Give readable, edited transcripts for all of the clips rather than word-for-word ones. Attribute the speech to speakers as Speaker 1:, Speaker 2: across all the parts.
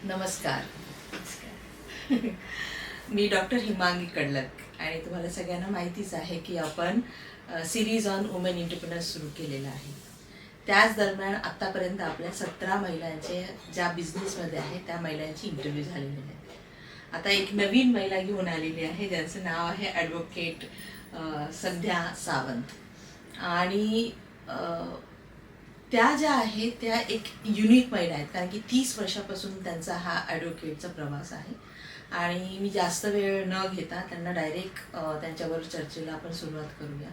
Speaker 1: नमस्कार. मी डॉक्टर हिमांगी कडलक आणि तुम्हाला सगळ्यांना माहितीच आहे की आपण सिरीज ऑन वुमेन एंटरप्रेन्योर्स सुरू केलेला आहे. त्याच दरम्यान आत्तापर्यंत आपल्या 17 महिलांचे ज्या बिझनेसमध्ये आहेत त्या महिलांची इंटरव्ह्यू झालेले आहेत. आता एक नवीन महिला घेऊन आलेली आहे ज्यांचं नाव आहे ॲडव्होकेट संध्या सावंत आणि त्या ज्या आहेत त्या एक युनिक महिला आहेत कारण की 30 वर्षापासून त्यांचा हा ॲडव्होकेटचा प्रवास आहे. आणि मी जास्त वेळ न घेता त्यांना डायरेक्ट त्यांच्यावर चर्चेला आपण सुरुवात करूया.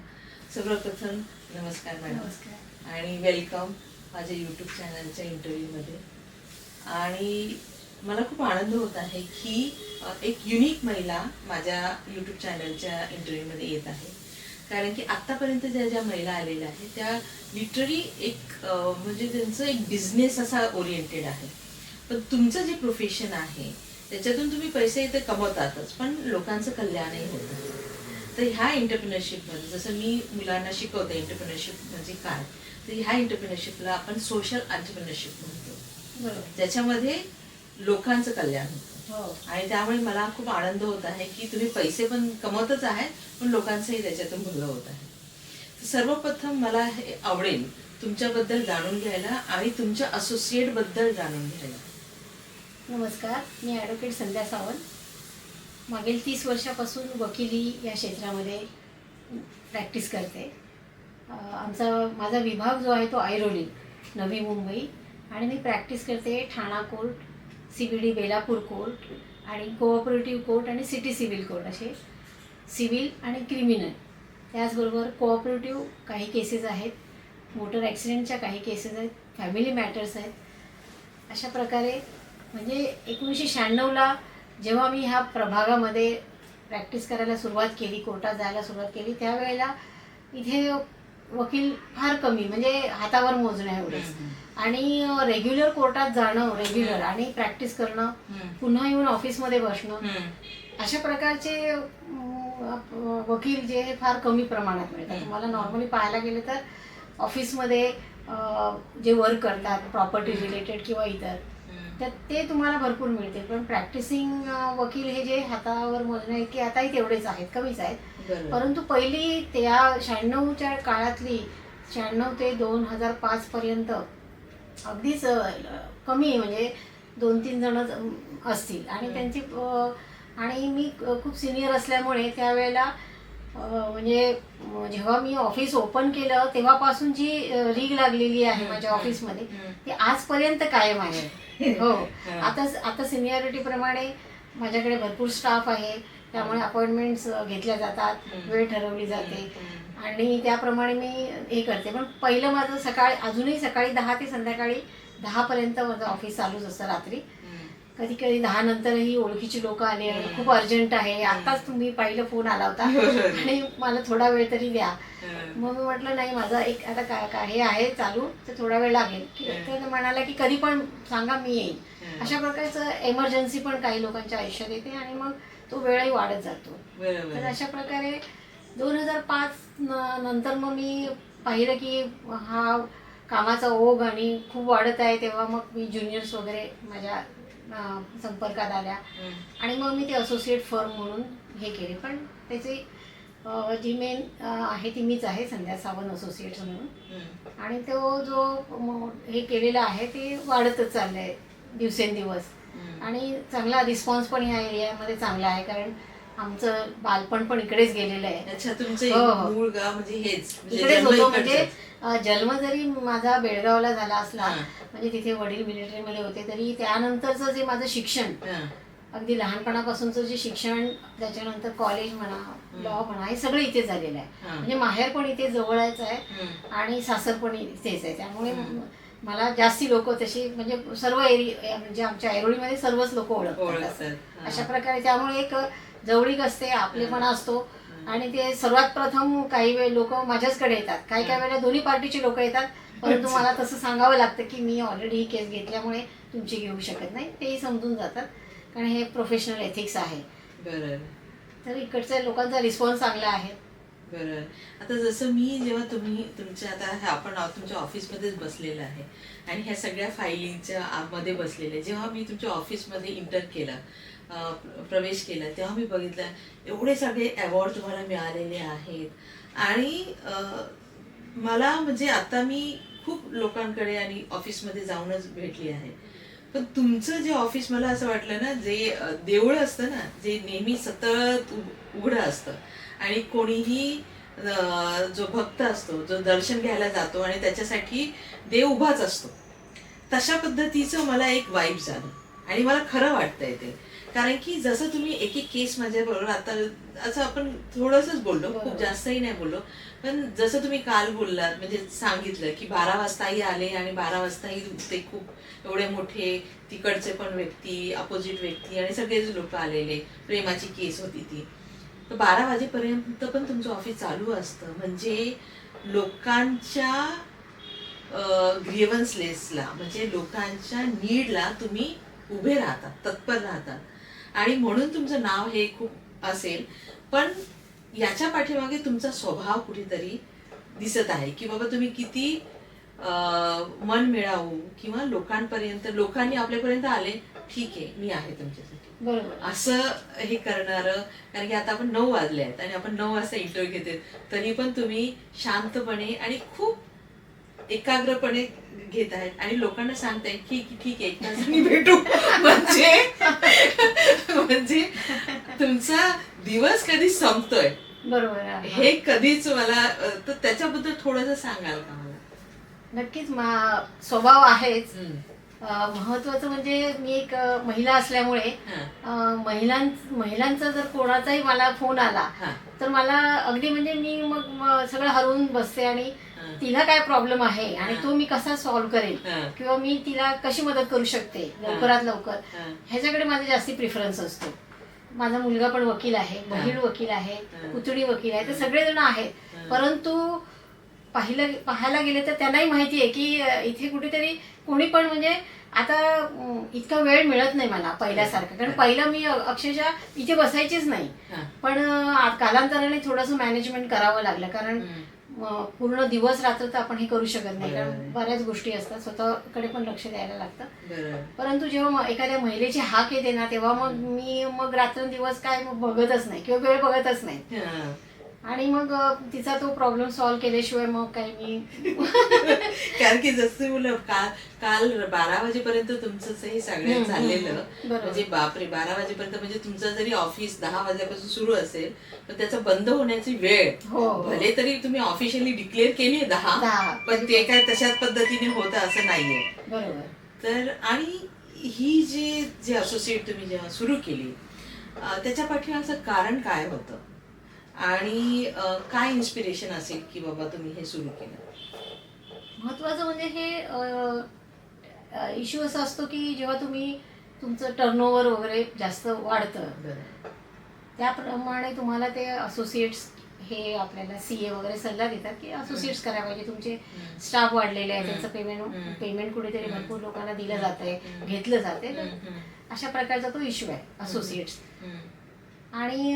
Speaker 1: सर्वप्रथम नमस्कार मॅडम.
Speaker 2: नमस्कार
Speaker 1: आणि वेलकम माझ्या यूट्यूब चॅनलच्या इंटरव्ह्यूमध्ये. आणि मला खूप आनंद होत आहे की एक युनिक महिला माझ्या यूट्यूब चॅनलच्या इंटरव्ह्यूमध्ये येत आहे. कारण की आत्तापर्यंत ज्या महिला आलेल्या आहेत त्या लिटरली एक म्हणजे त्यांचं एक बिझनेस असा ओरिएंटेड आहे. पण तुमचं जे प्रोफेशन आहे त्याच्यातून तुम्ही पैसे इथे कमवतातच पण लोकांचं कल्याणही होतं. तर ह्या एंटरप्रेन्योरशिपमध्ये जसं मी मुलांना शिकवते एंटरप्रेन्योरशिप म्हणजे काय, तर ह्या एंटरप्रेन्योरशिपला आपण सोशल एंटरप्रेन्योरशिप म्हणतो.
Speaker 2: बरोबर.
Speaker 1: ज्याच्यामध्ये लोकांचं कल्याण होतं.
Speaker 2: हो.
Speaker 1: आणि त्यामुळे मला खूप आनंद होत आहे की तुम्ही पैसे पण कमवतच आहेत पण लोकांचंही त्याच्यातून भलं होत आहे. सर्वप्रथम मला हे आवडेल तुमच्याबद्दल जाणून घ्यायला आणि तुमच्या असोसिएटबद्दल जाणून घ्यायला.
Speaker 2: नमस्कार, मी ॲडव्होकेट संध्या सावंत. मागील 30 वर्षापासून वकिली या क्षेत्रामध्ये प्रॅक्टिस करते. माझा विभाग जो आहे तो ऐरोली नवी मुंबई आणि मी प्रॅक्टिस करते ठाणा कोर्ट, CBD बेलापूर कोर्ट आणि कोऑपरेटिव्ह कोर्ट आणि सिटी सिव्हिल कोर्ट असे सिव्हिल आणि क्रिमिनल. त्याचबरोबर कोऑपरेटिव्ह काही केसेस आहेत, मोटर ॲक्सिडेंटच्या काही केसेस आहेत, फॅमिली मॅटर्स आहेत. अशा प्रकारे म्हणजे 1996ला जेव्हा मी ह्या प्रभागामध्ये प्रॅक्टिस करायला सुरुवात केली, कोर्टात जायला सुरुवात केली, त्यावेळेला इथे वकील फार कमी म्हणजे हातावर मोजण्या एवढेच. आणि रेग्युलर कोर्टात जाणं रेग्युलर आणि प्रॅक्टिस करणं, पुन्हा येऊन ऑफिसमध्ये बसणं, अशा प्रकारचे वकील जे फार कमी प्रमाणात मिळतात. तुम्हाला नॉर्मली पाहायला गेलं तर ऑफिसमध्ये जे वर्क करतात प्रॉपर्टी रिलेटेड किंवा इतर तर ते तुम्हाला भरपूर मिळते. पण प्रॅक्टिसिंग वकील हे जे हातावर मोजणे की आताही तेवढेच आहेत, कमीच आहेत. परंतु पहिली त्या 96च्या काळातली 96 ते 2005 पर्यंत अगदीच कमी म्हणजे 2-3 जण असतील आणि त्यांची आणि मी खूप सिनियर असल्यामुळे त्यावेळेला म्हणजे जेव्हा मी ऑफिस ओपन केलं तेव्हापासून जी रीग लागलेली आहे माझ्या ऑफिसमध्ये ती आजपर्यंत कायम आहे. हो. आता सिनियरिटीप्रमाणे माझ्याकडे भरपूर स्टाफ आहे, त्यामुळे अपॉइंटमेंट्स घेतल्या जातात, वेळ ठरवली जाते आणि त्याप्रमाणे मी हे करते. पण पहिलं माझं अजूनही सकाळी 10 ते संध्याकाळी 10 पर्यंत माझं ऑफिस चालूच असतं. रात्री कधी कधी 10 नंतरही ओळखीची लोक आले, खूप अर्जंट आहे, आताच तुम्ही पहिलं फोन आला होता आणि मला थोडा वेळ तरी द्या. मग मी म्हटलं नाही, माझा एक आता हे आहे चालू तर थोडा वेळ लागेल. तर म्हणाला की कधी पण सांगा मी येईन. अशा प्रकारचं एमर्जन्सी पण काही लोकांच्या आयुष्यात येते आणि मग तो वेळही वाढत जातो. तर अशा प्रकारे 2005 नंतर मग मी पाहिलं की हा कामाचा ओघ आणि खूप वाढत आहे. तेव्हा मग मी ज्युनियर्स वगैरे माझ्या संपर्कात आल्या आणि मग मी ते असोसिएट फर्म म्हणून हे केले. पण त्याची जी मेन आहे ती मीच आहे, संध्या सावंत असोसिएट्स म्हणून. आणि तो जो हे केलेलं आहे ते वाढतच चाललं आहे दिवसेंदिवस आणि चांगला रिस्पॉन्स पण ह्या एरियामध्ये चांगला आहे कारण आमचं बालपण पण इकडेच गेलेलं आहे.
Speaker 1: अच्छा, तुमचं मूळ गाव म्हणजे हेच
Speaker 2: इकडेच होतो. म्हणजे जन्म जरी माझा बेळगावला झाला असला म्हणजे तिथे वडील मिलिटरीमध्ये होते तरी त्यानंतरचं जे माझं शिक्षण अगदी लहानपणापासूनचं जे शिक्षण, त्याच्यानंतर कॉलेज म्हणा, लॉ म्हणा, हे सगळं इथे झालेलं आहे. म्हणजे माहेर पण इथे जवळच आहे आणि सासर पण इथेच आहे. त्यामुळे मला जास्ती लोक तशी म्हणजे सर्व एरिया म्हणजे आमच्या ऐरोलीमध्ये सर्वच लोक ओळखतात अशा प्रकारे. त्यामुळे एक जवळीक असते, आपलेपणा असतो. आणि ते सर्वात प्रथम काही वेळ लोक माझ्याचकडे येतात, काही वेळेला दोन्ही पार्टीचे लोक येतात, परंतु मला तसं सांगावं लागतं की मी ऑलरेडी ही केस घेतल्यामुळे तुमची घेऊ शकत नाही. तेही समजून जातात कारण हे प्रोफेशनल एथिक्स आहे. तर इकडच्या लोकांचा रिस्पॉन्स चांगला आहे.
Speaker 1: बरं. आता जसं मी जेव्हा तुम्ही तुमच्या आता आपण तुमच्या ऑफिसमध्येच बसलेलं आहे आणि ह्या सगळ्या फायलिंगच्या मध्ये बसलेले, जेव्हा मी तुमच्या ऑफिसमध्ये इंटर केलं, प्रवेश केला, तेव्हा मी बघितलं एवढे सगळे अवॉर्ड तुम्हाला मिळालेले आहेत आणि मला म्हणजे आता मी खूप लोकांकडे आणि ऑफिसमध्ये जाऊनच भेटली आहे, पण तुमचं जे ऑफिस मला असं वाटलं ना, जे देऊळ असतं ना, जे नेहमी सतत उघडं असतं आणि कोणीही जो भक्त असतो, जो दर्शन घ्यायला जातो आणि त्याच्यासाठी देव उभाच असतो, तशा पद्धतीचं मला एक वाईब झालं आणि मला खरं वाटतंय ते. कारण की जसं तुम्ही एक एक केस माझ्या बरोबर आता असं आपण थोडंसंच बोललो, खूप जास्तही नाही बोललो, पण जसं तुम्ही काल बोललात म्हणजे सांगितलं की 12 वाजताही आले आणि 12 वाजताही ते खूप एवढे मोठे तिकडचे पण व्यक्ती, अपोजिट व्यक्ती आणि सगळेच लोक आलेले, प्रेमाची केस होती ती, तर 12 वाजेपर्यंत पण तुमचं ऑफिस चालू असतं. म्हणजे लोकांच्या ग्रीव्हन्सलेसला म्हणजे लोकांच्या नीडला तुम्ही उभे राहतात, तत्पर राहतात आणि म्हणून तुमचं नाव हे खूप असेल. पण याच्या पाठीमागे तुमचा स्वभाव कुठेतरी दिसत आहे की बाबा तुम्ही किती मन मिळावू किंवा लोकांनी आपल्यापर्यंत आले, ठीक आहे मी आहे तुमच्यासाठी,
Speaker 2: बरोबर
Speaker 1: असं हे करणारं. कारण की आता आपण 9 वाजले आहेत आणि आपण 9 वाजता इंटरव्ह्यू घेते, तरी पण तुम्ही शांतपणे आणि खूप एकाग्रपणे घेत आहेत आणि लोकांना सांगताय की ठीक आहे एक तासाने भेटू. म्हणजे तुमचा दिवस कधी संपतोय
Speaker 2: बरोबर आहे.
Speaker 1: हे कधीच मला तर त्याच्याबद्दल थोडंसं सांगाल का मला?
Speaker 2: नक्कीच स्वभाव आहेच. महत्वाचं म्हणजे मी एक महिला असल्यामुळे महिलांचा जर कोणाचाही मला फोन आला तर मला अगदी म्हणजे मी मग सगळं हरवून बसते आणि तिला काय प्रॉब्लेम आहे आणि तो मी कसा सॉल्व्ह करेल किंवा मी तिला कशी मदत करू शकते लवकरात लवकर, ह्याच्याकडे माझा जास्ती प्रिफरन्स असतो. माझा मुलगा पण वकील आहे, बहीण वकील आहे, पुतणी वकील आहे, ते सगळेजण आहेत. परंतु पाहायला गेले तर त्यांनाही माहिती आहे की इथे कुठेतरी कोणी पण म्हणजे आता इतका वेळ मिळत नाही मला पहिल्यासारखं. कारण पहिलं मी अक्षरशः इथे बसायचीच नाही, पण कालांतराने थोडंसं मॅनेजमेंट करावं लागलं. कारण पूर्ण दिवस रात्र तर आपण हे करू शकत नाही, कारण बऱ्याच गोष्टी असतात, स्वतःकडे पण लक्ष द्यायला लागतं. परंतु जेव्हा एखाद्या महिलेची हाक येते ना, तेव्हा मी रात्रंदिवस काय बघतच नाही किंवा वेळ बघतच नाही आणि मग तिचा तो प्रॉब्लेम सॉल्व्ह केल्याशिवाय मग काही मी
Speaker 1: कारण की जसं मुलं काल 12 वाजेपर्यंत तुमचं हे सगळं चाललेलं, म्हणजे बापरे 12 वाजेपर्यंत म्हणजे तुमचं जरी ऑफिस 10 वाजल्यापासून सुरू असेल तर त्याचा बंद होण्याची वेळ भले तरी तुम्ही ऑफिशियली डिक्लेअर केली 10, पण ते काय तशाच पद्धतीने होतं असं नाहीये.
Speaker 2: बरोबर.
Speaker 1: तर आणि ही जे असोसिएट तुम्ही जेव्हा सुरू केली त्याच्या पाठीमागचं कारण काय होतं आणि काय इन्स्पिरेशन असेल की बाबा तुम्ही हे सुरू केलं?
Speaker 2: महत्वाचं म्हणजे हे इश्यू असा असतो की जेव्हा तुम्ही तुमचं टर्नओव्हर वगैरे जास्त वाढतं, त्याप्रमाणे तुम्हाला ते असोसिएट्स हे आपल्याला सीए वगैरे सल्ला देतात की असोसिएट्स करायला पाहिजे. तुमचे स्टाफ वाढलेले आहे, त्यांचं पेमेंट कुठेतरी भरपूर लोकांना दिलं जात आहे, घेतलं जाते, अशा प्रकारचा तो इश्यू आहे असोसिएट्स. आणि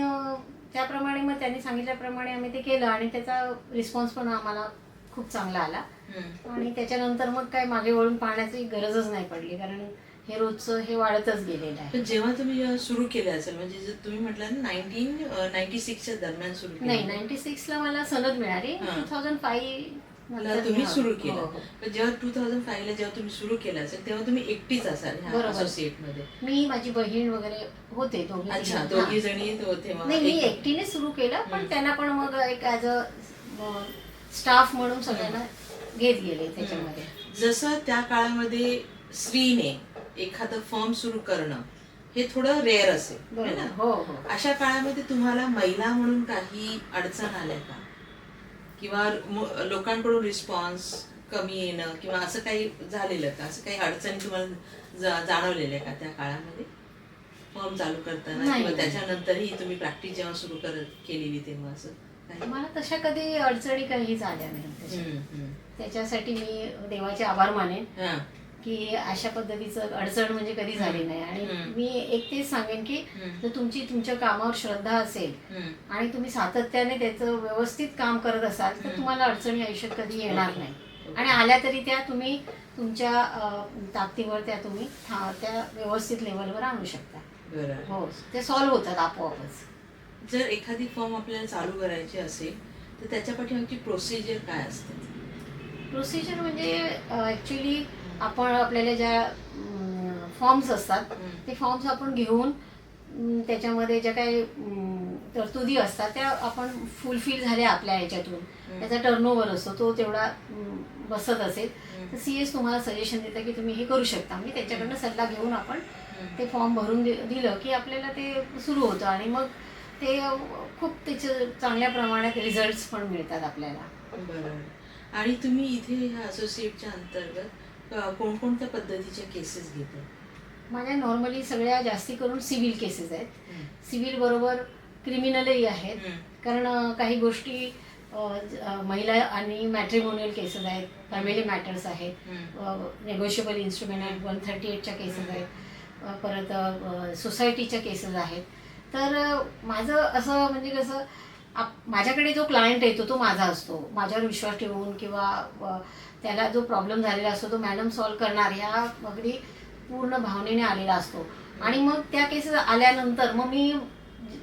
Speaker 2: त्याप्रमाणे मग त्यांनी सांगितल्याप्रमाणे आम्ही ते केलं आणि त्याचा रिस्पॉन्स पण आम्हाला खूप चांगला आला आणि त्याच्यानंतर मग काय मागे वळून पाहण्याची गरजच नाही पडली, कारण हे रोजचं हे वाढतच गेलेलं आहे.
Speaker 1: जेव्हा तुम्ही सुरू केलं असेल म्हणजे तुम्ही म्हटलं ना 1996च्या दरम्यान सुरू केलं?
Speaker 2: नाही, 96ला मला सनद मिळाली, 2005
Speaker 1: तुम्ही सुरू केलं. पण जेव्हा 2005ला जेव्हा तुम्ही सुरू केलं असेल तेव्हा तुम्ही एकटीच असाल असोसिएट मध्ये?
Speaker 2: मी, माझी बहीण वगैरे होते दोघी.
Speaker 1: अच्छा, दोघी जणी होते.
Speaker 2: नाही, मी एकटीने सुरू केलं, पण त्यांना पण मग एक ऍज अ स्टाफ म्हणून सगळ्यांना घेत गेले त्याच्यामध्ये.
Speaker 1: जसं त्या काळामध्ये स्त्रीने एखादं फर्म सुरू करणं हे थोडं रेअर असेल ना, अशा काळामध्ये तुम्हाला महिला म्हणून काही अडचण आल्या का किंवा लोकांकडून रिस्पॉन्स कमी येणं किंवा असं काही झालेलं का? असं काही अडचणी तुम्हाला जाणवलेल्या का त्या काळामध्ये फर्म चालू करताना किंवा त्याच्यानंतरही तुम्ही प्रॅक्टिस जेव्हा सुरू केलेली तेव्हा असं काही?
Speaker 2: मला तशा कधी अडचणी काही झाल्या नाही. त्याच्यासाठी मी देवाचे आभार मानेन की अशा पद्धतीचं अडचण म्हणजे कधी झाली नाही. आणि मी एक तेच सांगेन की जर तुमच्या कामावर श्रद्धा असेल आणि तुम्ही सातत्याने त्याचं व्यवस्थित काम करत असाल तर तुम्हाला अडचणी आयुष्यात कधी येणार नाही. आणि आल्या तरी त्या तुम्ही तुमच्या ताकदीवर तुम्ही त्या व्यवस्थित लेवलवर आणू शकता. हो, ते सॉल्व्ह होतात आपोआपच.
Speaker 1: जर एखादी फॉर्म आपल्याला चालू करायची असेल तर त्याच्या पाठीमागची प्रोसिजर काय असते?
Speaker 2: प्रोसिजर म्हणजे ॲक्च्युली आपल्याला ज्या फॉर्म्स असतात ते फॉर्म्स आपण घेऊन त्याच्यामध्ये ज्या काही तरतुदी असतात त्या आपण फुलफिल झाल्या आपल्या ह्याच्यातून, त्याचा टर्नओव्हर असतो तो तेवढा बसत असेल तर CS तुम्हाला सजेशन देतं की तुम्ही हे करू शकता. म्हणजे त्याच्याकडनं सल्ला घेऊन आपण ते फॉर्म भरून दिलं की आपल्याला ते सुरू होतं आणि मग ते खूप त्याचे चांगल्या प्रमाणात रिझल्ट्स पण मिळतात आपल्याला.
Speaker 1: बरोबर. आणि तुम्ही इथे ह्या असोसिएटच्या अंतर्गत कोणकोणत्या पद्धतीच्या केसेस घेता?
Speaker 2: माझ्या नॉर्मली सगळ्या जास्ती करून सिव्हिल केसेस आहेत. सिव्हिल बरोबर क्रिमिनलही आहेत, कारण काही गोष्टी महिला आणि मॅट्रिमोनियल केसेस आहेत, फॅमिली मॅटर्स आहेत, नेगोशिएबल इन्स्ट्रुमेंट आहेत, 138च्या केसेस आहेत, परत सोसायटीच्या केसेस आहेत. तर माझं असं म्हणजे कसं माझ्याकडे जो क्लायंट येतो तो माझा असतो, माझ्यावर विश्वास ठेवून किंवा त्याला जो प्रॉब्लेम झालेला असतो तो मॅडम सॉल्व्ह करणार ह्या अगदी पूर्ण भावनेने आलेला असतो. आणि मग त्या केसेस आल्यानंतर मग मी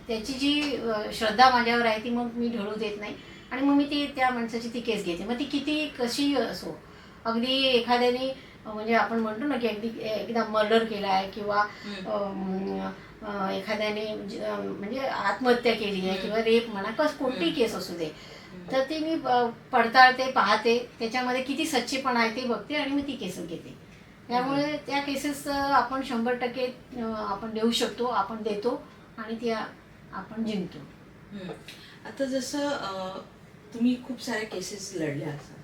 Speaker 2: त्याची जी श्रद्धा माझ्यावर आहे ती मग मी ढळू देत नाही आणि मग मी त्या माणसाची ती केस घेते. मग ती किती कशी असो, अगदी एखाद्याने म्हणजे आपण म्हणतो ना की अगदी एकदा मर्डर केला आहे किंवा एखाद्याने म्हणजे आत्महत्या केली आहे किंवा रेप म्हणा, कोणतीही केस असू दे, तर ती मी पडताळते, पाहते, त्याच्यामध्ये किती सच्चेपणा आहे ते बघते आणि मी ती केसेस घेते. त्यामुळे त्या केसेस आपण 100% आपण देऊ शकतो, आपण देतो आणि त्या आपण जिंकतो.
Speaker 1: आता जसं तुम्ही खूप साऱ्या केसेस लढल्या असाल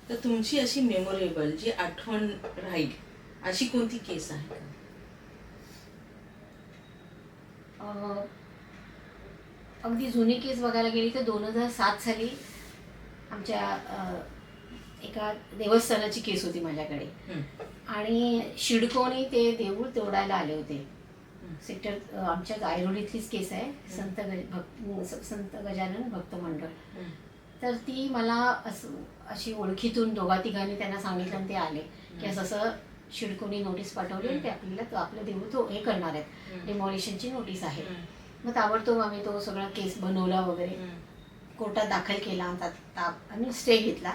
Speaker 1: तर तुमची अशी मेमोरेबल जी आठवण राहील अशी कोणती केस आहे का?
Speaker 2: अगदी जुनी केस बघायला गेली तर 2007 साली आमच्या एका देवस्थानाची केस होती माझ्याकडे आणि शिडकोनी ते देऊळ तोडायला आले होते. सेक्टर आमच्या ऐरोलीतलीच केस आहे, संत गजानन भक्त मंडळ. तर ती मला अशी ओळखीतून दोघा तिघांनी त्यांना सांगितलं आणि ते आले की असं शिडकोनी नोटीस पाठवली ते आपल्याला आपलं देऊळ तो हे करणार आहेत, डिमॉलिशनची नोटीस आहे. मग ताबडतोब आम्ही तो सगळा केस बनवला वगैरे, कोर्टात दाखल केला, आम्ही स्टे घेतला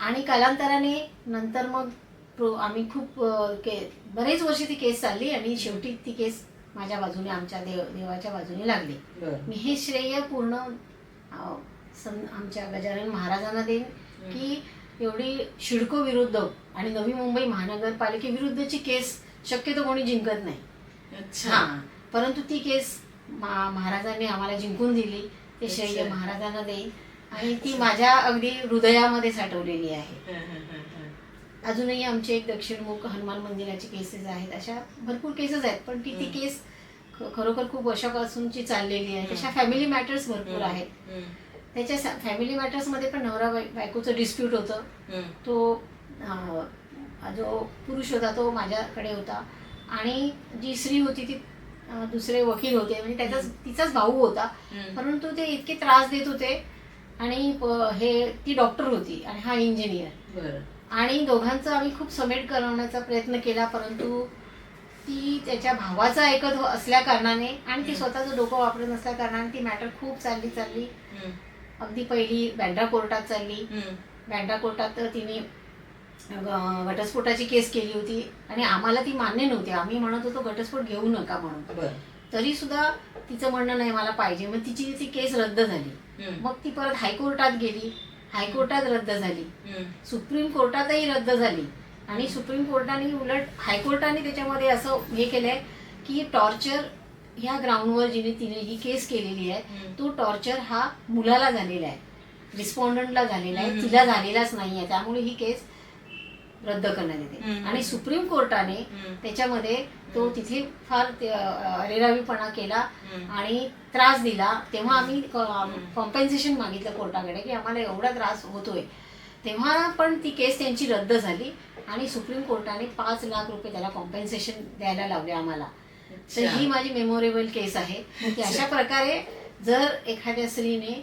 Speaker 2: आणि कालांतराने नंतर मग आम्ही खूप बरेच वर्षी ती केस चालली आणि शेवटी ती केस माझ्या बाजूने, आमच्या देवाच्या बाजूने लागली. मी हे श्रेय पूर्ण आमच्या गजानन महाराजांना देईन की एवढी शिडको विरुद्ध आणि नवी मुंबई महानगरपालिकेविरुद्धची केस शक्यतो कोणी जिंकत नाही. हां, परंतु ती केस महाराजांनी आम्हाला जिंकून दिली, ते श्रेय महाराजांना देईन आणि ती माझ्या अगदी हृदयामध्ये साठवलेली आहे. अजूनही आमचे एक दक्षिणमुख हनुमान मंदिराचे केसेस आहेत, अशा भरपूर केसेस आहेत, पण ती केस खरोखर खूप वर्षापासूनची चाललेली आहे. तशा फॅमिली मॅटर्स भरपूर आहेत. त्याच्या फॅमिली मॅटर्समध्ये पण नवरा बायकोचं डिस्प्यूट होतं. तो जो पुरुष होता तो माझ्याकडे होता आणि जी स्त्री होती ती दुसरे वकील होते, म्हणजे तिचाच भाऊ होता, परंतु ते इतके त्रास देत होते आणि ती डॉक्टर होती आणि हा इंजिनियर. आणि दोघांचं आम्ही खूप समेट करवण्याचा प्रयत्न केला, परंतु ती त्याच्या भावाचं ऐकत असल्या कारणाने आणि ती स्वतःचं डोकं वापरत नसल्या कारणाने ती मॅटर खूप चालली. अगदी पहिली बँड्रा कोर्टात चालली. बँड्रा कोर्टात तिने घटस्फोटाची केस केली होती आणि आम्हाला ती मान्य नव्हती. आम्ही म्हणत होतो घटस्फोट घेऊ नका म्हणून, तरी सुद्धा तिचं म्हणणं नाही मला पाहिजे. मग तिची ती केस रद्द झाली. मग ती परत हायकोर्टात गेली, हायकोर्टात रद्द झाली, सुप्रीम कोर्टातही रद्द झाली आणि सुप्रीम कोर्टाने उलट हायकोर्टाने त्याच्यामध्ये असं हे केलंय की टॉर्चर ह्या ग्राउंडवर तिने ही केस केलेली आहे तो टॉर्चर हा मुलाला झालेला आहे, रिस्पॉन्डंटला झालेला आहे, तिला झालेलाच नाही आहे, त्यामुळे ही केस रद्द करण्यात येते. आणि सुप्रीम कोर्टाने त्याच्यामध्ये तो तिथे फार अरेरावीपणा केला आणि त्रास दिला. तेव्हा आम्ही कॉम्पेन्सेशन मागितलं कोर्टाकडे की आम्हाला एवढा त्रास होतोय. तेव्हा पण ती केस त्यांची रद्द झाली आणि सुप्रीम कोर्टाने 5 लाख रुपये त्याला कॉम्पेन्सेशन द्यायला लावले आम्हाला. तर
Speaker 1: अच्छा.
Speaker 2: ही माझी मेमोरेबल केस आहे की अशा प्रकारे जर एखाद्या स्त्रीने,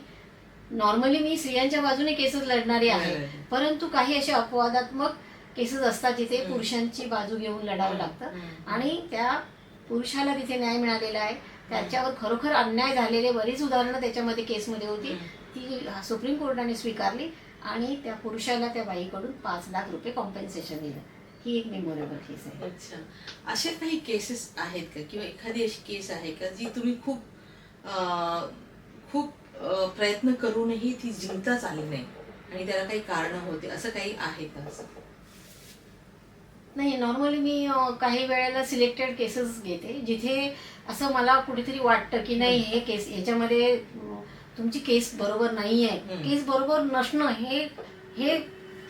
Speaker 2: नॉर्मली मी स्त्रियांच्या बाजूने केसेस लढणारी आहे,
Speaker 1: बरोबर.
Speaker 2: परंतु काही असे अपवादात्मक केसेस असतात जिथे पुरुषांची बाजू घेऊन लढावं लागतं आणि त्या पुरुषाला तिथे न्याय मिळालेला आहे. त्याच्यावर खरोखर अन्याय झालेले बरीच उदाहरणं त्याच्यामध्ये केसमध्ये होती. ती सुप्रीम कोर्टाने स्वीकारली आणि त्या पुरुषाला त्या बाईकडून 5 लाख रुपये कॉम्पेन्सेशन दिलं. ही एक मेमोरेबल केस आहे.
Speaker 1: अच्छा. असे काही केसेस आहेत का किंवा एखादी अशी केस आहे का जी तुम्ही खूप खूप प्रयत्न करूनही ती जिंकताच आली नाही आणि त्याला काही कारण होते, असं काही आहे का? असं
Speaker 2: नाही, नॉर्मली मी काही वेळेला सिलेक्टेड केसेस घेते जिथे असं मला कुठेतरी वाटतं की नाही, हे केस याच्यामध्ये तुमची केस बरोबर नाही आहे. केस बरोबर नसणं हे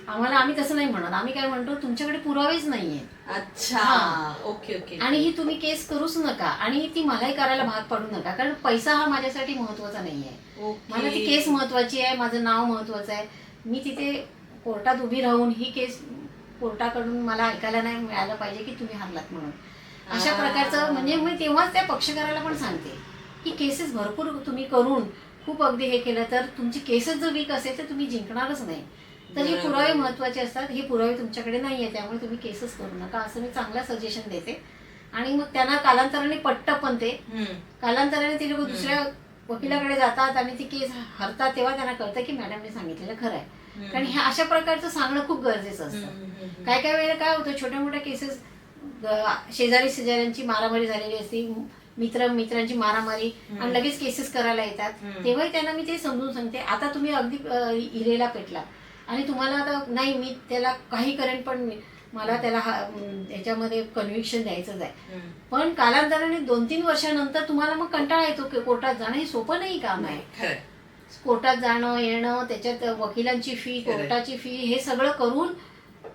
Speaker 2: आम्ही तसं नाही म्हणत. आम्ही काय म्हणतो, तुमच्याकडे पुरावेच नाहीये.
Speaker 1: अच्छा. Okay okay.
Speaker 2: आणि ही तुम्ही केस करूच नका आणि ती मलाही करायला भाग पाडू नका, कारण पैसा हा माझ्यासाठी महत्वाचा नाहीये. मला ती केस महत्वाची आहे, माझं नाव महत्वाचं आहे. मी तिथे कोर्टात उभी राहून ही केस कोर्टाकडून मला ऐकायला नाही मिळालं पाहिजे की तुम्ही हरलात म्हणून. अशा प्रकारचं म्हणजे मी तेव्हाच त्या पक्षकाराला पण सांगते की केसेस भरपूर तुम्ही करून खूप अगदी हे केलं तर तुमची केसेस जर वीक असेल तर तुम्ही जिंकणारच नाही. तर हे पुरावे महत्वाचे असतात. हे पुरावे तुमच्याकडे नाही आहे, त्यामुळे तुम्ही केसेस करू नका, असं मी चांगला सजेशन देते. आणि मग त्यांना कालांतराने पटतं पण ते. कालांतराने ते लोक दुसऱ्या वकिलाकडे जातात आणि ती केस हरतात, तेव्हा त्यांना कळतं की मॅडमने सांगितलेलं खरं आहे. कारण ह्या अशा प्रकारचं सांगणं खूप गरजेचं असतं. काय काय वेळेला काय होतं, छोट्या मोठ्या केसेस शेजाऱ्यांची मारामारी झालेली असते, मित्रांची मारामारी, आणि लगेच केसेस करायला येतात. तेव्हाही त्यांना मी ते समजून सांगते, आता तुम्ही अगदी इरेला पेटला आणि तुम्हाला आता नाही, मी त्याला काही करेन, पण मला त्याला त्याच्यामध्ये कन्व्हिक्शन द्यायचंच आहे. पण कालांतराने 2-3 वर्षानंतर तुम्हाला मग कंटाळा येतो की कोर्टात जाणं हे सोपं नाही काम आहे. कोर्टात जाणं येणं, त्याच्यात वकिलांची फी, कोर्टाची फी, हे सगळं करून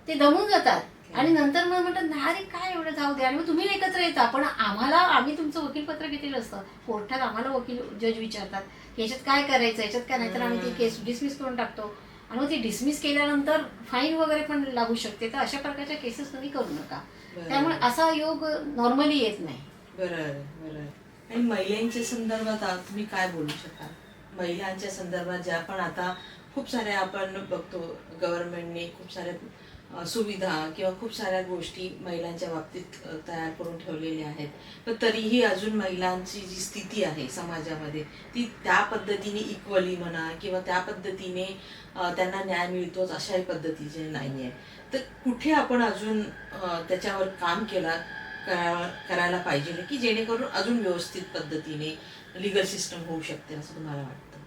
Speaker 2: ते दमून जातात. आणि नंतर मग म्हणतात, अरे काय एवढं जाऊ दे, आणि मग तुम्ही एकत्र येता. पण आम्ही तुमचं वकीलपत्र घेतलेलं असतं, कोर्टात आम्हाला वकील जज विचारतात याच्यात काय करायचं, याच्यात काय नाही, तर आम्ही ती केस डिसमिस करून टाकतो. आणि मग ती डिसमिस केल्यानंतर फाईन वगैरे पण लागू शकते. तर अशा प्रकारच्या केसेस तुम्ही करू नका. त्यामुळे असा योग नॉर्मली येत नाही.
Speaker 1: बरोबर. आणि महिलांच्या संदर्भात तुम्ही काय बोलू शकाल? महिलांच्या संदर्भात ज्या पण आता खूप साऱ्या आपण बघतो, गव्हर्नमेंटने खूप साऱ्या सुविधा किंवा खूप साऱ्या गोष्टी महिलांच्या बाबतीत तयार करून ठेवलेल्या आहेत, पण तरीही अजून महिलांची जी स्थिती आहे समाजामध्ये ती त्या पद्धतीने इक्वली म्हणा किंवा त्या पद्धतीने त्यांना न्याय मिळतोच अशाही पद्धतीचे नाही आहे. तर कुठे आपण अजून त्याच्यावर काम करायला पाहिजे की जेणेकरून अजून व्यवस्थित पद्धतीने लिगल सिस्टम होऊ शकते, असं तुम्हाला वाटतं?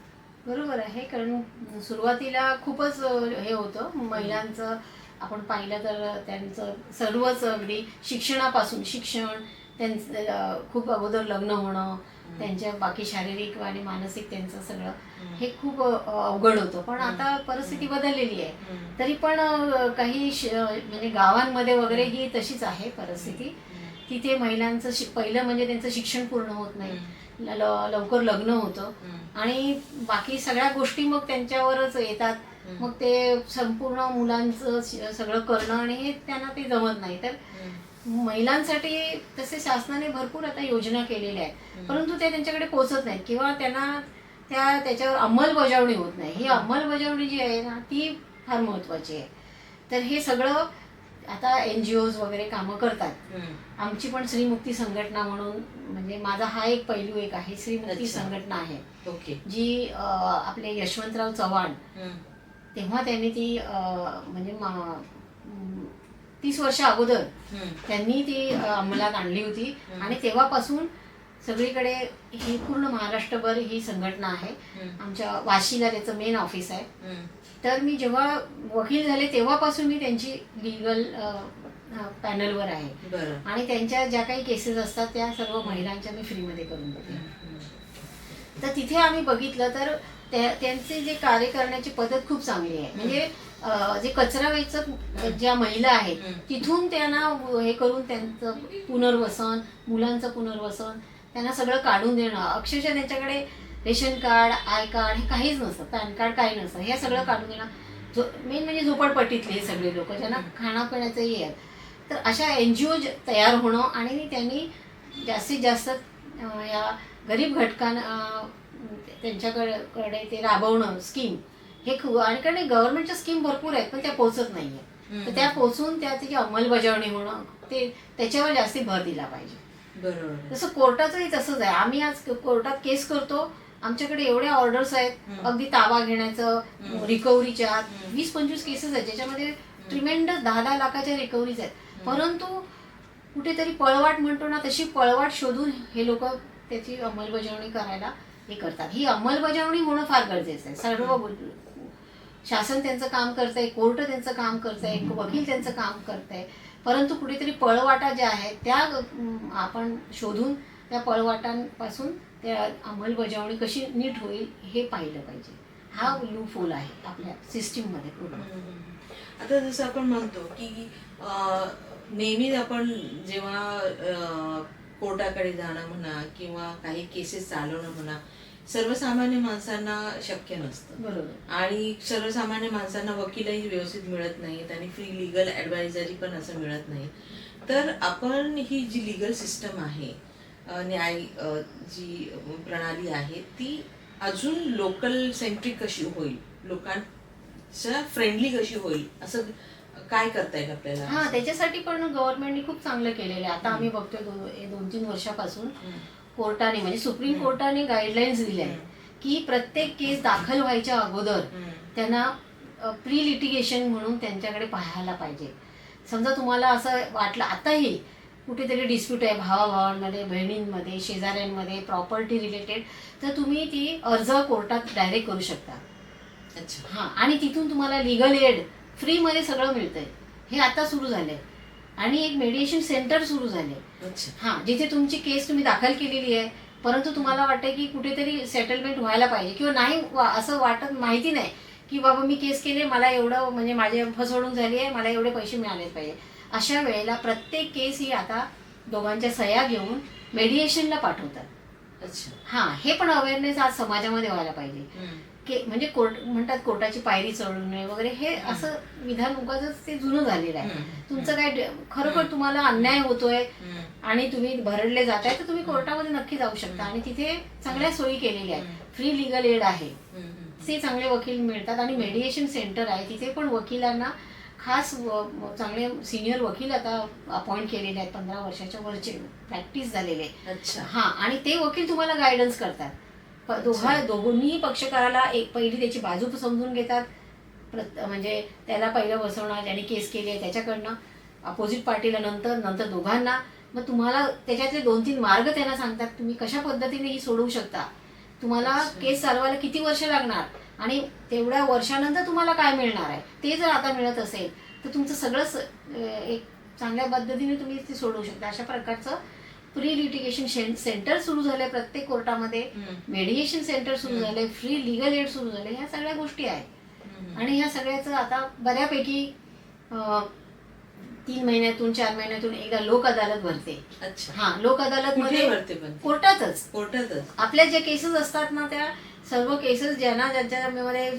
Speaker 2: बरोबर आहे, कारण सुरुवातीला खूपच हे होतं महिलांचं. आपण पाहिलं तर त्यांचं सर्वच अगदी शिक्षणापासून, शिक्षण त्यांचं खूप अगोदर लग्न होणं, त्यांच्या बाकी शारीरिक आणि मानसिक त्यांचं सगळं हे खूप अवघड होतं. पण आता परिस्थिती बदललेली आहे. तरी पण काही म्हणजे गावांमध्ये वगैरे ही तशीच आहे परिस्थिती. तिथे महिलांचं पहिलं म्हणजे त्यांचं शिक्षण पूर्ण होत नाही, लवकर लग्न होतं आणि बाकी सगळ्या गोष्टी मग त्यांच्यावरच येतात. मग ते संपूर्ण मुलांचं सगळं करणं आणि हे त्यांना ते जमत नाही. तर महिलांसाठी तसे शासनाने भरपूर आता योजना केलेल्या आहेत, परंतु ते त्यांच्याकडे पोहोचत नाहीत किंवा त्यांना त्याच्यावर अंमलबजावणी होत नाही. ही अंमलबजावणी जी आहे ना, ती फार महत्वाची आहे. तर हे सगळं आता NGOs वगैरे कामं करतात. आमची पण श्रीमुक्ती संघटना म्हणून, म्हणजे माझा हा एक पैलू एक आहे, श्रीमुक्ती संघटना आहे जी आपले यशवंतराव चव्हाण, तेव्हा त्यांनी ती म्हणजे 30 वर्ष अगोदर त्यांनी ती अंमलात आणली होती. आणि तेव्हापासून सगळीकडे ही पूर्ण महाराष्ट्रभर ही संघटना आहे. आमच्या वाशीला त्याचं मेन ऑफिस आहे. तर मी जेव्हा वकील झाले तेव्हापासून मी त्यांची लिगल पॅनलवर आहे आणि त्यांच्या ज्या काही केसेस असतात त्या सर्व महिलांच्या मी फ्रीमध्ये करून देते. तर तिथे आम्ही बघितलं तर त्यांचे जे कार्य करण्याची पद्धत खूप चांगली आहे. म्हणजे जे कचरा वेचक ज्या महिला आहेत तिथून त्यांना हे करून त्यांचं पुनर्वसन, मुलांचं पुनर्वसन, त्यांना सगळं काढून देणं. अक्षरशः त्यांच्याकडे रेशन कार्ड, आय कार्ड हे काहीच नसतं, पॅन कार्ड काही नसतं, हे सगळं काढून देणं. मेन म्हणजे झोपडपट्टीतले हे सगळे लोक ज्यांना खाण्यापिण्याचंही आहे. तर अशा NGO तयार होणं आणि त्यांनी जास्तीत जास्त या गरीब घटकांना त्यांच्याकडे ते राबवणं स्कीम हे आणि कारण गव्हर्नमेंटच्या स्कीम भरपूर आहेत पण त्या पोहोचत नाही आहे. तर त्या पोहोचून त्याची अंमलबजावणी होणं ते त्याच्यावर जास्ती भर दिला पाहिजे.
Speaker 1: बरोबर.
Speaker 2: तसं कोर्टाचंही तसंच आहे. आम्ही आज कोर्टात केस करतो, आमच्याकडे एवढ्या ऑर्डर्स आहेत अगदी ताबा घेण्याचं, रिकव्हरीच्या 20-25 केसेस आहेत ज्याच्यामध्ये ट्रिमेंडस 10-10 लाखाच्या रिकव्हरीज आहेत. परंतु कुठेतरी पळवाट म्हणतो ना तशी पळवाट शोधून हे लोक त्याची अंमलबजावणी करायला हे करतात. ही अंमलबजावणी होणं फार गरजेचं आहे. सर्व शासन त्यांचं काम करतंय, कोर्ट त्यांचं काम करतंय, वकील त्यांचं काम करतंय, परंतु कुठेतरी पळवाटा ज्या आहेत त्या आपण शोधून त्या पळवाटांपासून त्या अंमलबजावणी कशी नीट होईल हे पाहिलं पाहिजे. हा लूप होल आहे आपल्या सिस्टीममध्ये पूर्ण.
Speaker 1: आता जसं आपण म्हणतो की नेहमीच आपण जेव्हा कोर्टाकडे जाणं म्हणा किंवा काही केसेस चालवणं म्हणा सर्वसामान्य माणसांना शक्य नसतं.
Speaker 2: बरोबर.
Speaker 1: आणि सर्वसामान्य माणसांना वकीलही व्यवस्थित मिळत नाहीत आणि फ्री लिगल ॲडवायझरी पण असं मिळत नाही. तर आपण ही जी लिगल सिस्टम आहे, न्याय जी प्रणाली आहे ती अजून लोकल सेंट्रिक कशी होईल, लोकांच्या फ्रेंडली कशी होईल, असं काय करता येईल आपल्याला?
Speaker 2: हा, त्याच्यासाठी पण गव्हर्नमेंटने खूप चांगलं केलेलं आहे. आता आम्ही बघतोय 2-3 वर्षापासून कोर्टाने म्हणजे सुप्रीम कोर्टाने गाईडलाईन्स दिल्या आहेत की प्रत्येक केस दाखल व्हायच्या अगोदर त्यांना प्री लिटिगेशन म्हणून त्यांच्याकडे पाहायला पाहिजे. समजा तुम्हाला असं वाटलं आताही कुठेतरी डिस्प्यूट आहे भावाभावांमध्ये, बहिणींमध्ये, शेजाऱ्यांमध्ये, प्रॉपर्टी रिलेटेड, तर तुम्ही ती अर्ज कोर्टात डायरेक्ट करू शकता.
Speaker 1: अच्छा.
Speaker 2: हां, आणि तिथून तुम्हाला लिगल एड फ्रीमध्ये सगळं मिळतंय. हे आता सुरू झालंय. आणि एक मेडिएशन सेंटर सुरू झाले.
Speaker 1: अच्छा.
Speaker 2: हां, जिथे तुमची केस तुम्ही दाखल केलेली आहे परंतु तुम्हाला वाटतं की कुठेतरी सेटलमेंट व्हायला पाहिजे किंवा नाही असं वाटत, माहिती नाही की बाबा मी केस केली, मला एवढं म्हणजे माझी फसवणूक झाली आहे, मला एवढे पैसे मिळालेच पाहिजे. अशा वेळेला प्रत्येक केस ही आता दोघांच्या सह्या घेऊन मेडिएशनला पाठवतात.
Speaker 1: अच्छा.
Speaker 2: हां, हे पण अवेअरनेस आज समाजामध्ये व्हायला पाहिजे. म्हणजे कोर्ट म्हणतात कोर्टाची पायरी चढू नये वगैरे, हे असं विधान उगाचच ते जुनं झालेलं आहे. तुमचं काय खरोखर तुम्हाला अन्याय होतोय आणि तुम्ही भरडले जाताय तर तुम्ही कोर्टामध्ये नक्की जाऊ शकता आणि तिथे चांगल्या सोयी केलेल्या आहेत. फ्री लिगल एड आहे, ते चांगले वकील मिळतात आणि मेडिएशन सेंटर आहे तिथे पण वकिलांना खास चांगले सिनियर वकील आता अपॉइंट केलेले आहेत, 15 वर्षाच्या वरचे प्रॅक्टिस झालेले.
Speaker 1: अच्छा.
Speaker 2: हां, आणि ते वकील तुम्हाला गायडन्स करतात. दोन्ही पक्षकाराला एक पहिली त्याची बाजू समजून घेतात. म्हणजे त्याला पहिलं बसवणार ज्याने केस केली आहे त्याच्याकडनं, अपोजिट पार्टीला नंतर दोघांना. मग तुम्हाला त्याच्यातले 2-3 मार्ग त्यांना सांगतात, तुम्ही कशा पद्धतीने ही सोडवू शकता, तुम्हाला केस चालवायला किती वर्ष लागणार आणि तेवढ्या वर्षानंतर तुम्हाला काय मिळणार आहे. ते जर आता मिळत असेल तर तुमचं सगळंच एक चांगल्या पद्धतीने तुम्ही ते सोडवू शकता. अशा प्रकारचं प्री लिटिगेशन सेंटर सुरू झाले प्रत्येक कोर्टामध्ये, मेडिएशन सेंटर सुरू झाले, फ्री लिगल एड सुरू झाले. ह्या सगळ्या गोष्टी आहेत आणि ह्या सगळ्याचं आता बऱ्यापैकी 3 महिन्यातून 4 महिन्यातून एकदा लोक अदालत भरते.
Speaker 1: अच्छा.
Speaker 2: हां, लोक अदालत मध्ये
Speaker 1: भरते पण
Speaker 2: कोर्टातच आपल्या ज्या केसेस असतात ना त्या सर्व केसेस ज्यांच्यामध्ये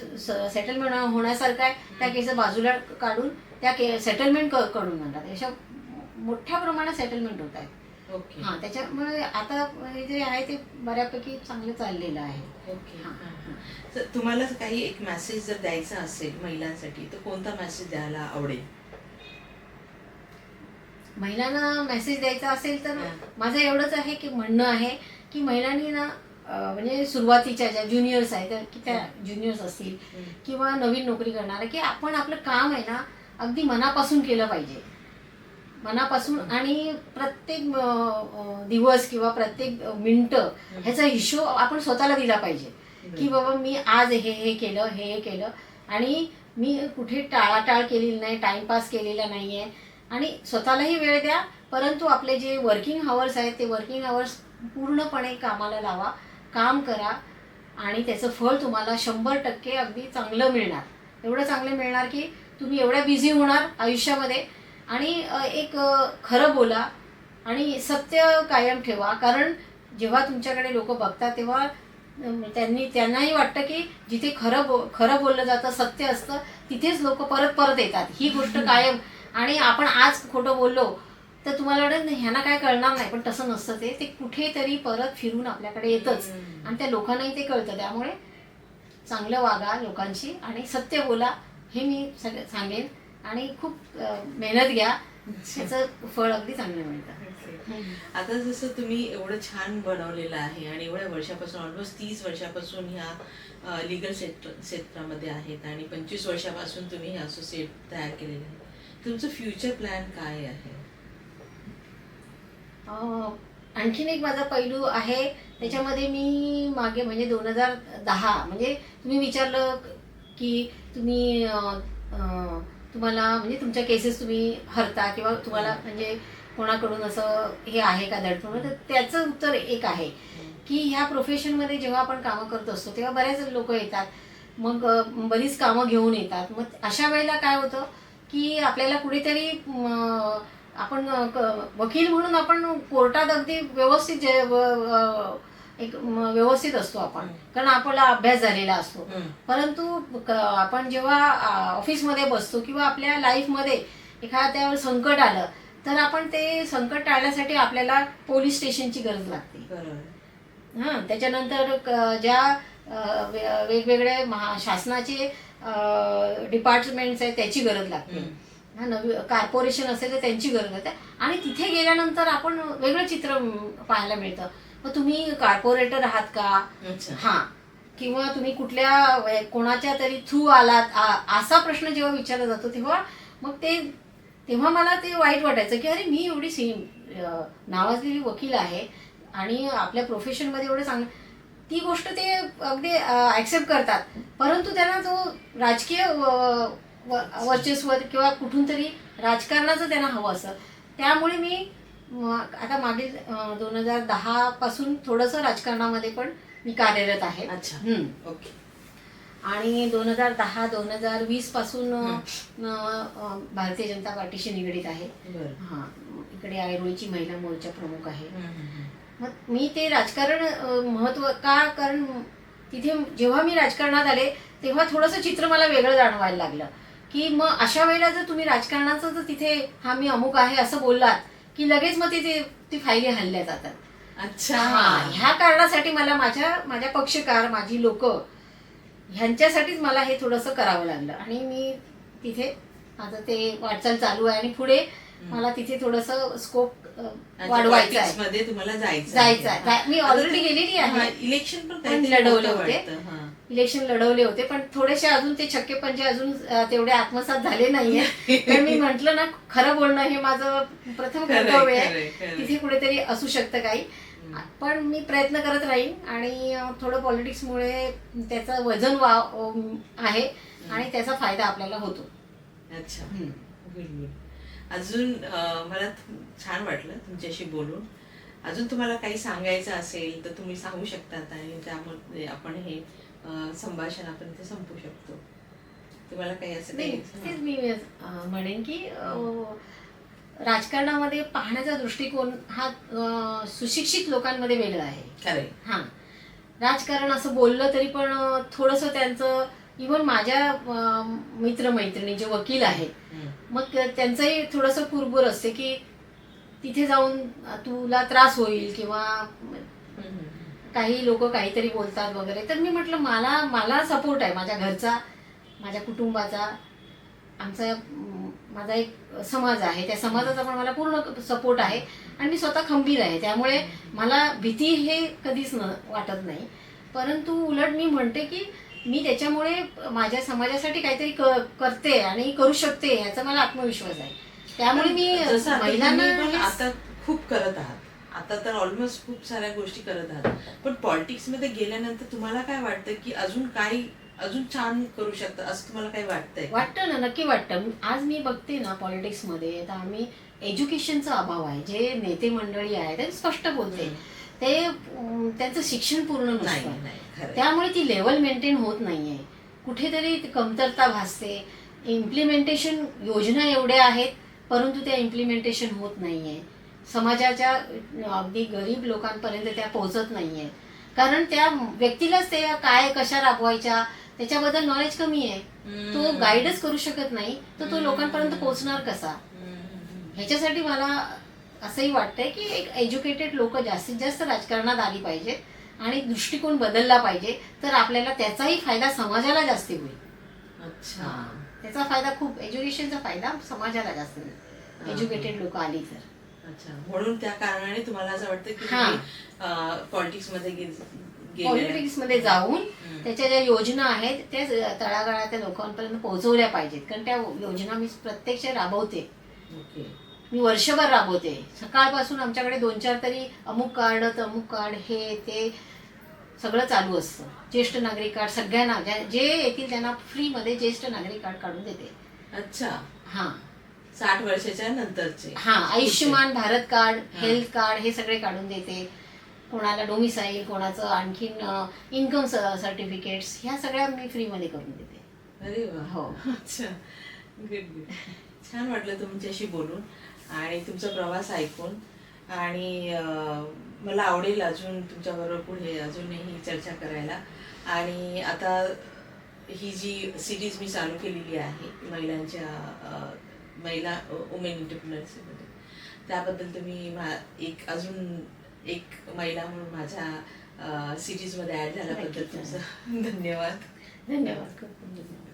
Speaker 2: सेटलमेंट होण्यासारखं आहे त्या केसेस बाजूला काढून त्या सेटलमेंट कडून म्हणतात. अशा मोठ्या प्रमाणात सेटलमेंट होत आहेत.
Speaker 1: ओके.
Speaker 2: हां, त्याच्यामुळे आता हे जे आहे ते बऱ्यापैकी चांगलं चाललेलं आहे.
Speaker 1: ओके. तर तुम्हाला काही एक मेसेज जर द्यायचा असेल महिलांसाठी तर कोणता मेसेज द्यायला आवडेल?
Speaker 2: महिलांना मेसेज द्यायचा असेल तर माझं एवढंच आहे की म्हणणं आहे की महिलांनी ना म्हणजे सुरुवातीच्या ज्या ज्युनियर्स आहेत की त्या ज्युनियर्स असतील किंवा नवीन नोकरी करणारे, की आपण आपलं काम आहे ना अगदी मनापासून केलं पाहिजे. मनापासून आणि प्रत्येक दिवस किंवा प्रत्येक मिनिटं ह्याचा हिशोब आपण स्वतःला दिला पाहिजे की बाबा मी आज हे केलं आणि मी कुठे टाळाटाळ केलेली नाही, टाइमपास केलेला नाही आहे. आणि स्वतःलाही वेळ द्या, परंतु आपले जे वर्किंग आवर्स आहेत ते वर्किंग आवर्स पूर्णपणे कामाला लावा, काम करा आणि त्याचं फळ तुम्हाला 100% अगदी चांगलं मिळणार. एवढं चांगलं मिळणार की तुम्ही एवढ्या बिझी होणार आयुष्यामध्ये आणि एक खरं बोला आणि सत्य कायम ठेवा. कारण जेव्हा तुमच्याकडे लोक बघतात तेव्हा त्यांनाही वाटतं की जिथे खरं बोललं जातं, सत्य असतं, तिथेच लोक परत परत येतात, ही गोष्ट कायम. आणि आपण आज खोटं बोललो तर तुम्हाला वाटत नाही ह्यांना काय कळणार नाही, पण तसं नसतं. ते कुठेतरी परत फिरून आपल्याकडे येतच आणि त्या लोकांनाही ते कळतं. त्यामुळे चांगलं वागा लोकांशी आणि सत्य बोला, हे मी सांगेन. आणि खूप मेहनत घ्या, त्याचं फळ अगदी चांगलं मिळतं.
Speaker 1: आता जसं तुम्ही एवढं छान बनवलेलं आहे आणि एवढ्या वर्षापासून ऑलमोस्ट 30 वर्षापासून ह्या लिगल क्षेत्रामध्ये आहेत आणि 25 वर्षापासून तुम्ही हे असोसिएट तयार केलेलं आहे, तुमचं फ्युचर प्लॅन काय आहे?
Speaker 2: आणखीन एक माझा पैलू आहे, त्याच्यामध्ये मी मागे म्हणजे 2010 म्हणजे तुम्ही विचारलं की तुम्ही तुम्हाला म्हणजे तुमच्या केसेस तुम्ही हरता किंवा तुम्हाला म्हणजे कोणाकडून असं हे आहे का दडपण, तर त्याचं उत्तर एक आहे की ह्या प्रोफेशनमध्ये जेव्हा आपण कामं करत असतो तेव्हा बऱ्याच लोक येतात, मग बरीच कामं घेऊन येतात. मग अशा वेळेला काय होतं की आपल्याला कुठेतरी आपण वकील म्हणून आपण कोर्टात अगदी व्यवस्थित व्यवस्थित असतो आपण, कारण आपला अभ्यास झालेला असतो. परंतु आपण जेव्हा ऑफिसमध्ये बसतो किंवा आपल्या लाईफमध्ये एखाद्यावर संकट आलं तर आपण ते संकट टाळण्यासाठी आपल्याला पोलीस स्टेशनची गरज लागते. त्याच्यानंतर ज्या वेगवेगळे शासनाचे डिपार्टमेंट्स आहेत त्याची गरज लागते. नवी कॉर्पोरेशन असेल तर त्यांची गरज आहे. आणि तिथे गेल्यानंतर आपण वेगळं चित्र पाहायला मिळतं. मग तुम्ही कॉर्पोरेटर आहात का, किंवा तुम्ही कुठल्या कोणाच्या तरी थ्रू आलात, असा प्रश्न जेव्हा विचारला जातो तेव्हा मला ते वाईट वाटायचं की अरे मी एवढी नावाजलेली वकील आहे आणि आपल्या प्रोफेशनमध्ये एवढं ती गोष्ट ते अगदी ॲक्सेप्ट करतात, परंतु त्यांना जो राजकीय वर्चस्व किंवा कुठून तरी राजकारणाचं त्यांना हवं असं. त्यामुळे मी आता मागील 2010 पासून थोडंसं राजकारणामध्ये पण मी कार्यरत आहे.
Speaker 1: ओके.
Speaker 2: आणि 2010-2020 पासून भारतीय जनता पार्टीशी निगडीत आहे. इकडे ऐरोळीची महिला मोर्चा प्रमुख आहे. मग मी ते राजकारण महत्व का, कारण तिथे जेव्हा मी राजकारणात आले तेव्हा थोडंसं चित्र मला वेगळं जाणवायला लागलं की मग अशा वेळेला जर तुम्ही राजकारणाचं जर तिथे मी अमुक आहे असं बोललात की लगेच मग तिथे ती फायली हल्ल्या जातात. ह्या कारणासाठी मला माझ्या पक्षकार, माझी लोक ह्यांच्यासाठीच मला हे थोडंसं करावं लागलं. आणि मी तिथे आता ते वाटचाल चालू आहे आणि पुढे मला तिथे थोडंसं स्कोप वाढवायचं आहे.
Speaker 1: तुम्हाला जायचं
Speaker 2: आहे. मी ऑलरेडी गेलेली आहे.
Speaker 1: इलेक्शन पण
Speaker 2: लढवले होते पण थोडेसे अजून ते छक्केपंजे अजून तेवढे आत्मसात झाले नाहीये. पण मी म्हंटल ना, खरं बोलणं हे माझं प्रथम कर्तव्य आहे. तिथे कुठेतरी असू शकतं काही, पण मी प्रयत्न करत राहीन. आणि थोडं पॉलिटिक्समुळे त्याचं वजन आहे आणि त्याचा फायदा आपल्याला होतो.
Speaker 1: अच्छा, अजून मला छान वाटलं तुमच्याशी बोलून. अजून तुम्हाला काही सांगायचं असेल तर तुम्ही सांगू शकतात आणि त्यामध्ये आपण हे संभाषण आपण इथे संपू शकतो. तुम्हाला काही असं
Speaker 2: नाही, तेच मी म्हणेन की राजकारणामध्ये पाहण्याचा दृष्टिकोन हा सुशिक्षित लोकांमध्ये वेगळा आहे.
Speaker 1: खरं.
Speaker 2: राजकारण असं बोललं तरी पण थोडंसं त्यांचं, इव्हन माझ्या मित्रमैत्रिणी जे वकील आहेत मग त्यांचंही थोडंसं कुरबुर असते की तिथे जाऊन तुला त्रास होईल किंवा काही लोक काहीतरी बोलतात वगैरे. तर मी म्हटलं मला सपोर्ट आहे माझ्या घरचा, माझ्या कुटुंबाचा, माझा एक समाज आहे, त्या समाजाचा पण मला पूर्ण सपोर्ट आहे आणि मी स्वतः खंबीर आहे. त्यामुळे मला भीती हे कधीच वाटत नाही. परंतु उलट मी म्हणते की मी त्याच्यामुळे माझ्या समाजासाठी काहीतरी करते आणि करू शकते ह्याचा मला आत्मविश्वास आहे. त्यामुळे मी महिलांना
Speaker 1: आता खूप करत आहात, आता तर ऑलमोस्ट खूप साऱ्या गोष्टी करत आहात, पण पॉलिटिक्स मध्ये गेल्यानंतर तुम्हाला काय वाटतं की अजून छान करू शकतं असं तुम्हाला काही वाटतंय?
Speaker 2: वाटतं ना, नक्की वाटतं. आज मी बघते ना पॉलिटिक्समध्ये तर आम्ही एज्युकेशनचा अभाव आहे. जे नेते मंडळी आहे ते स्पष्ट बोलते ते त्यांचं शिक्षण पूर्ण नसतं, त्यामुळे ती लेवल मेंटेन होत नाहीये, कुठेतरी कमतरता भासते. इम्प्लिमेंटेशन योजना एवढ्या आहेत परंतु त्या इम्प्लिमेंटेशन होत नाहीये, समाजाच्या अगदी गरीब लोकांपर्यंत त्या पोहोचत नाहीये. कारण त्या व्यक्तीलाच ते काय कशा राबवायच्या त्याच्याबद्दल नॉलेज कमी आहे. तो गाईडच करू शकत नाही तर तो लोकांपर्यंत पोहोचणार कसा. ह्याच्यासाठी मला असंही वाटतंय की एक एज्युकेटेड लोक जास्तीत जास्त राजकारणात आली पाहिजेत आणि दृष्टिकोन बदलला पाहिजे तर आपल्याला त्याचाही फायदा समाजाला जास्त होईल.
Speaker 1: अच्छा,
Speaker 2: त्याचा फायदा खूप, एज्युकेशनचा फायदा समाजाला जास्त होईल एज्युकेटेड लोक आली तर.
Speaker 1: अच्छा, म्हणून त्या कारणाने तुम्हाला असं वाटतं की पॉलिटिक्स मध्ये
Speaker 2: पॉलिटिक्स मध्ये जाऊन त्याच्या ज्या योजना आहेत त्या तळागाळातल्या लोकांपर्यंत पोहोचवल्या पाहिजेत. कारण त्या योजना मी प्रत्यक्ष राबवते. मी वर्षभर राबवते. सकाळपासून आमच्याकडे 2-4 तरी अमुक कार्ड तमुक कार्ड हे ते सगळं चालू असतं. ज्येष्ठ नागरिक कार्ड सगळ्यांना जे येतील त्यांना फ्रीमध्ये ज्येष्ठ नागरिक कार्ड काढून देते.
Speaker 1: अच्छा,
Speaker 2: हां,
Speaker 1: 60 वर्षाच्या नंतरचे.
Speaker 2: हां, Ayushman Bharat card, health card हे सगळे काढून देते. कोणाला डोमिसाईल, कोणाचं आणखीन इन्कम सर्टिफिकेट्स ह्या सगळ्या मी फ्रीमध्ये करून देते.
Speaker 1: अरे वा.
Speaker 2: हो.
Speaker 1: अच्छा, गुड गुड. छान वाटलं तुमच्याशी बोलून आणि तुमचा प्रवास ऐकून. आणि मला आवडेल अजून तुमच्याबरोबर पुढे अजूनही चर्चा करायला. आणि आता ही जी सिरीज मी चालू केलेली आहे महिला वुमेन एंटरप्रिनरशिपमध्ये, त्याबद्दल तुम्ही अजून एक महिला म्हणून माझ्या सिरीजमध्ये ॲड झाल्याबद्दल तुमचं धन्यवाद.
Speaker 2: धन्यवाद, खूप खूप धन्यवाद.